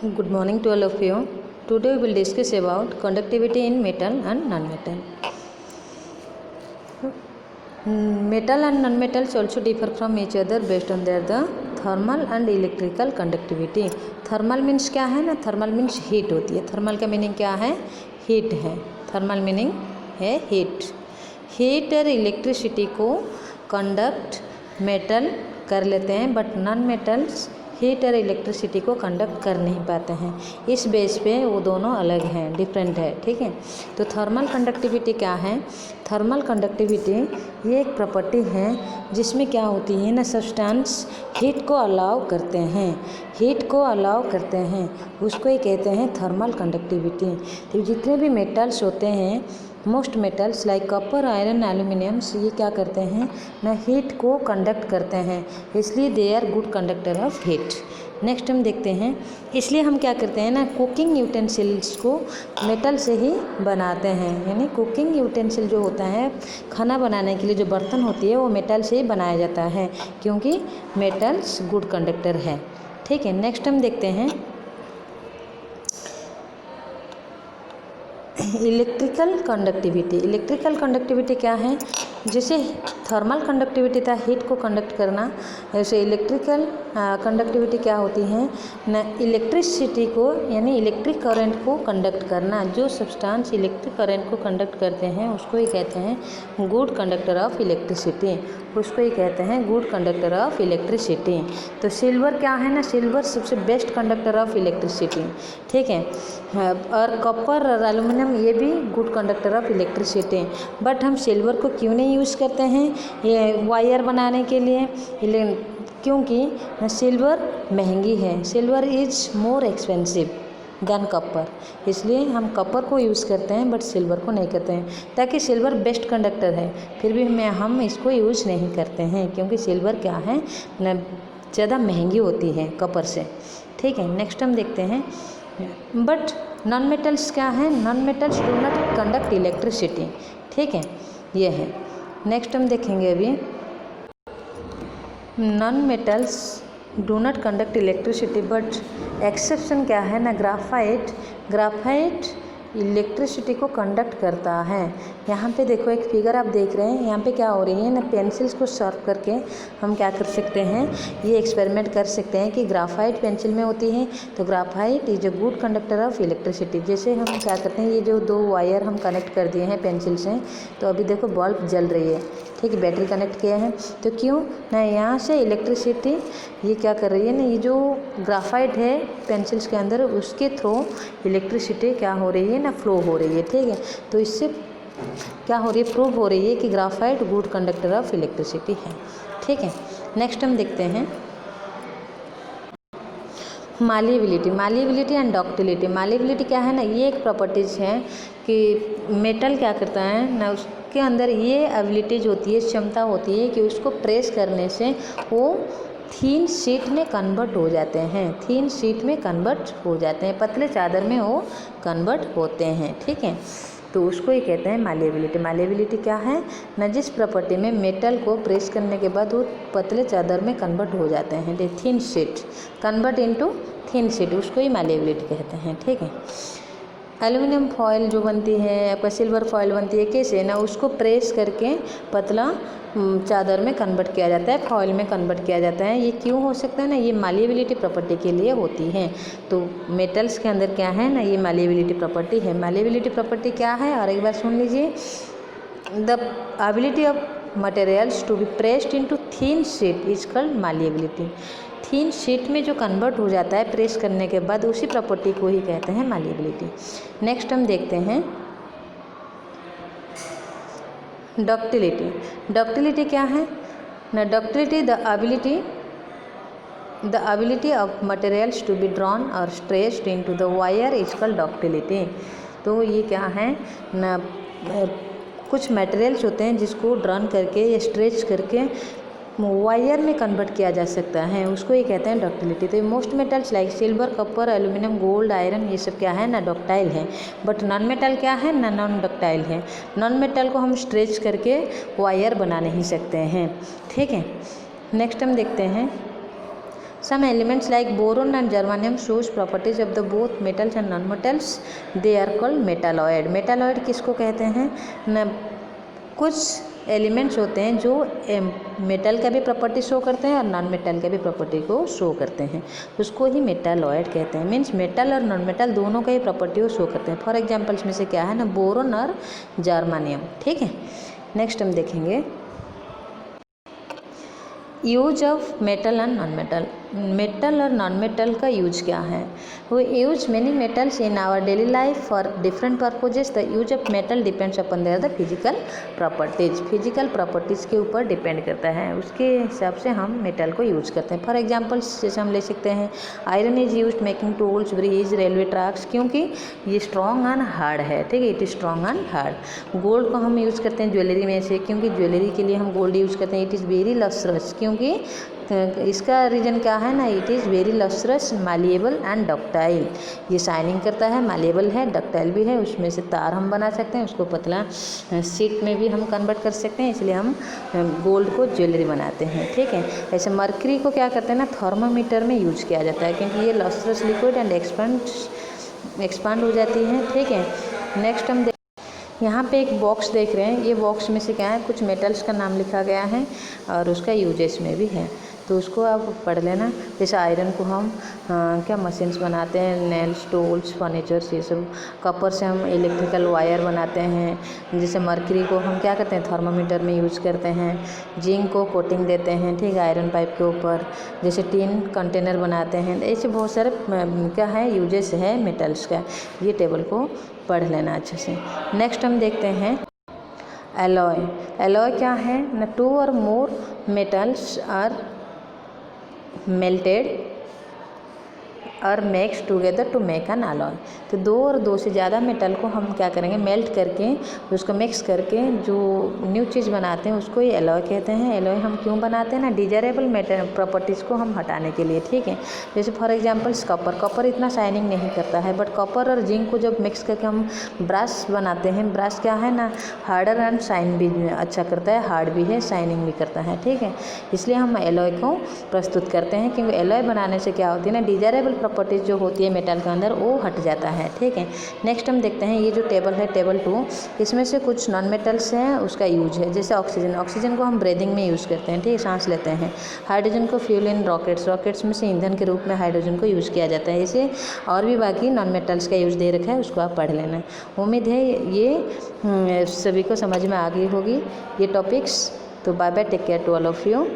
Good morning to all of you. Today we will discuss about conductivity in metal and non-metal. Metal and non-metals also differ from each other based on their the thermal and electrical conductivity. Thermal means क्या है ना, thermal means heat होती है. thermal का meaning क्या है, heat है. thermal meaning है heat. heat और electricity को conduct metal कर लेते हैं, बट नॉन मेटल्स हीट और इलेक्ट्रिसिटी को कंडक्ट कर नहीं पाते हैं. इस बेस पे वो दोनों अलग हैं, डिफरेंट है. ठीक है. तो थर्मल कंडक्टिविटी क्या है? थर्मल कंडक्टिविटी ये एक प्रॉपर्टी है जिसमें क्या होती है ना, सब्सटेंस हीट को अलाउ करते हैं, हीट को अलाउ करते हैं, उसको ही कहते हैं थर्मल कंडक्टिविटी. तो जितने भी मेटल्स होते हैं, most metals like copper, iron, aluminiums, ये क्या करते हैं ना, हीट को कंडक्ट करते हैं, इसलिए they are good conductor of heat. Next हम देखते हैं, इसलिए हम क्या करते हैं ना, कुकिंग यूटेंसिल्स को मेटल से ही बनाते हैं. यानी कुकिंग यूटेंसिल जो होता है, खाना बनाने के लिए जो बर्तन होती है, वो मेटल से ही बनाया जाता है, क्योंकि मेटल्स गुड कंडक्टर है. ठीक है. नेक्स्ट हम देखते हैं इलेक्ट्रिकल कंडक्टिविटी. इलेक्ट्रिकल कंडक्टिविटी क्या है? जैसे थर्मल कंडक्टिविटी था हीट को कंडक्ट करना, वैसे इलेक्ट्रिकल कंडक्टिविटी क्या होती है ना, इलेक्ट्रिसिटी को यानी इलेक्ट्रिक करंट को कंडक्ट करना. जो सब्सटेंस इलेक्ट्रिक करंट को कंडक्ट करते हैं उसको ही कहते हैं गुड कंडक्टर ऑफ इलेक्ट्रिसिटी, उसको ही कहते हैं गुड कंडक्टर ऑफ इलेक्ट्रिसिटी. तो सिल्वर क्या है ना, सिल्वर सबसे बेस्ट कंडक्टर ऑफ इलेक्ट्रिसिटी. ठीक है. और कॉपर और एल्यूमिनियम ये भी good conductor of electricity. But हम सिल्वर को क्यों नहीं यूज़ करते हैं ये वायर बनाने के लिए? क्योंकि सिल्वर महंगी है. Silver is more expensive than copper, इसलिए हम कॉपर को यूज़ करते हैं बट सिल्वर को नहीं करते हैं, ताकि सिल्वर बेस्ट कंडक्टर है. फिर भी हम इसको यूज़ नहीं करते हैं, क्योंकि सिल्वर क्या है न, ज़्यादा महंगी होती है कॉपर से. ठीक है. नेक्स्ट हम देखते हैं, बट नॉन मेटल्स क्या है? Non metals do not conduct electricity. ठीक है, ये है. नेक्स्ट हम देखेंगे अभी, non metals do not conduct electricity, but exception क्या है ना, ग्राफाइट. ग्राफाइट इलेक्ट्रिसिटी को कंडक्ट करता है. यहाँ पे देखो एक फिगर आप देख रहे हैं, यहाँ पे क्या हो रही है ना, पेंसिल्स को शार्प करके हम क्या कर सकते हैं, ये एक्सपेरिमेंट कर सकते हैं कि ग्राफाइट पेंसिल में होती है, तो graphite is a good conductor of electricity. जैसे हम क्या करते हैं, ये जो दो वायर हम कनेक्ट कर दिए हैं पेंसिल से, तो अभी देखो बल्ब जल रही है. ठीक है. बैटरी कनेक्ट किए हैं, तो क्यों ना, यहाँ से इलेक्ट्रिसिटी ये क्या कर रही है ना, ये जो ग्राफाइट है पेंसिल्स के अंदर, उसके थ्रू इलेक्ट्रिसिटी क्या हो रही है ना, फ्लो हो रही है. ठीक है. तो इससे क्या हो रही है, प्रूव हो रही है कि graphite good conductor of electricity है. ठीक है. नेक्स्ट हम देखते हैं मालिएबिलिटी. मालिएबिलिटी एंड डक्टिलिटी. मालिएबिलिटी क्या है ना, ये एक प्रॉपर्टीज़ है कि मेटल क्या करता है ना, उसके अंदर ये एबिलिटीज होती है, क्षमता होती है कि उसको प्रेस करने से वो थीन शीट में कन्वर्ट हो जाते हैं, थीन शीट में कन्वर्ट हो जाते हैं, पतले चादर में वो कन्वर्ट होते हैं. ठीक है. तो उसको ही कहते हैं मालिएबिलिटी. मालिएबिलिटी क्या है ना, जिस प्रॉपर्टी में मेटल को प्रेस करने के बाद वो पतले चादर में कन्वर्ट हो जाते हैं, thin sheet, convert into thin sheet, उसको ही मालिएबिलिटी कहते हैं. ठीक है. एल्यूमिनियम फॉयल जो बनती है, आपका सिल्वर फॉयल बनती है, कैसे ना, उसको प्रेस करके पतला चादर में कन्वर्ट किया जाता है, फॉयल में कन्वर्ट किया जाता है. ये क्यों हो सकता है ना, ये मालिएबिलिटी प्रॉपर्टी के लिए होती है. तो मेटल्स के अंदर क्या है ना, ये मालिएबिलिटी प्रॉपर्टी है. मालिएबिलिटी प्रॉपर्टी क्या है, और एक बार सुन लीजिए, the ability of materials to be pressed into thin sheet is called malleability. Thin sheet में जो कन्वर्ट हो जाता है प्रेस करने के बाद, उसी प्रॉपर्टी को ही कहते हैं मालिएबिलिटी. नेक्स्ट हम देखते हैं डक्टिलिटी. डक्टिलिटी क्या है ना, ductility the ability of materials to be drawn और stretched into the wire is called ductility. तो ये क्या है ना, कुछ मटेरियल्स होते हैं जिसको ड्रॉन करके या स्ट्रेच करके वायर में कन्वर्ट किया जा सकता है, उसको ही कहते हैं डक्टिलिटी. तो most metals like silver, copper, aluminium, gold, iron, ये सब क्या है ना, डक्टाइल है. बट नॉन मेटल क्या है ना, नॉन डक्टाइल है. नॉन मेटल को हम स्ट्रेच करके वायर बना नहीं सकते हैं. ठीक है. नेक्स्ट हम देखते हैं Some elements like boron and germanium shows properties of the both metals and non-metals. They are called metalloid. metalloid किसको कहते हैं न, कुछ एलिमेंट्स होते हैं जो मेटल का भी प्रॉपर्टी शो करते हैं और नॉन मेटल का भी प्रॉपर्टी को शो करते हैं, उसको ही मेटालॉयड कहते हैं। मीन्स मेटल और नॉन मेटल दोनों का ही प्रॉपर्टी को शो करते हैं। फॉर एग्जांपल्स में से क्या है ना, बोरोन और जर्मानियम। ठीक है, नेक्स्ट हम देखेंगे use of metal and non metal. Metal और नॉन मेटल का यूज क्या है? We use many metals in our daily life for different purposes. The use of metal depends upon their the physical properties. Physical properties के ऊपर depend करता है, उसके हिसाब से हम मेटल को यूज करते हैं। फॉर एग्जांपल्स जैसे हम ले सकते हैं iron is use making tools, bridge, railway tracks, क्योंकि ये स्ट्रॉन्ग एंड हार्ड है। ठीक है, it is strong and hard. Gold को हम यूज़ करते हैं ज्वेलरी में से, क्योंकि ज्वेलरी के लिए हम गोल्ड यूज़ करते हैं। इट इज़ वेरी लस्ट्रस, क्योंकि इसका रीज़न क्या है ना, it is very lustrous, malleable and ductile. ये शाइनिंग करता है, मालिएबल है, डक्टाइल भी है, उसमें से तार हम बना सकते हैं, उसको पतला शीट में भी हम कन्वर्ट कर सकते हैं, इसलिए हम गोल्ड को ज्वेलरी बनाते हैं। ठीक है, ऐसे मर्करी को क्या करते हैं ना, थर्मामीटर में यूज किया जाता है, क्योंकि ये लस्ट्रस लिक्विड एंड एक्सपांड हो जाती है। ठीक है, नेक्स्ट हम यहाँ पे एक बॉक्स देख रहे हैं, ये बॉक्स में से क्या है, कुछ मेटल्स का नाम लिखा गया है और उसका यूजेस में भी है, तो उसको आप पढ़ लेना। जैसे आयरन को हम क्या मशीन्स बनाते हैं, नेल्स, टूल्स, फर्नीचर्स, ये सब। कॉपर से हम इलेक्ट्रिकल वायर बनाते हैं। जैसे मर्करी को हम क्या करते हैं, थर्मामीटर में यूज़ करते हैं। जिंक को कोटिंग देते हैं, ठीक है, आयरन पाइप के ऊपर। जैसे टिन कंटेनर बनाते हैं। ऐसे बहुत सारे क्या है यूजेस है मेटल्स का, ये टेबल को पढ़ लेना अच्छे से। नेक्स्ट हम देखते हैं एलॉय। एलॉय क्या है ना, 2 और मोर मेटल्स आर मेल्टेड और mixed together to make an alloy. तो 2 और 2 से ज़्यादा मेटल को हम क्या करेंगे, मेल्ट करके उसको मिक्स करके जो न्यू चीज़ बनाते हैं उसको ही एलॉय कहते हैं। एलॉय हम क्यों बनाते हैं ना, डिजायरेबल मेटल प्रॉपर्टीज़ को हम हटाने के लिए। ठीक है, जैसे फॉर एग्जांपल्स कॉपर इतना शाइनिंग नहीं करता है, बट कॉपर और जिंक को जब मिक्स करके हम ब्रश बनाते हैं, ब्रश क्या है ना, हार्डर एंड शाइन भी अच्छा करता है, हार्ड भी है, शाइनिंग भी करता है। ठीक है, इसलिए हम एलॉय को प्रस्तुत करते हैं, क्योंकि एलॉय बनाने से क्या होती है ना, डिजायरेबल प्रॉपर्टीज़ जो होती है मेटल के अंदर वो हट जाता है। ठीक है, नेक्स्ट हम देखते हैं ये जो टेबल है, टेबल 2, इसमें से कुछ नॉन मेटल्स हैं, उसका यूज है। जैसे ऑक्सीजन को हम ब्रीदिंग में यूज़ करते हैं, ठीक है, सांस लेते हैं। हाइड्रोजन को फ्यूल इन रॉकेट्स में से ईंधन के रूप में हाइड्रोजन को यूज़ किया जाता है। ऐसे और भी बाकी नॉन मेटल्स का यूज़ दे रखा है, उसको आप पढ़ लेना। उम्मीद है ये सभी को समझ में आ गई होगी ये टॉपिक्स। तो bye bye, take care to all of you.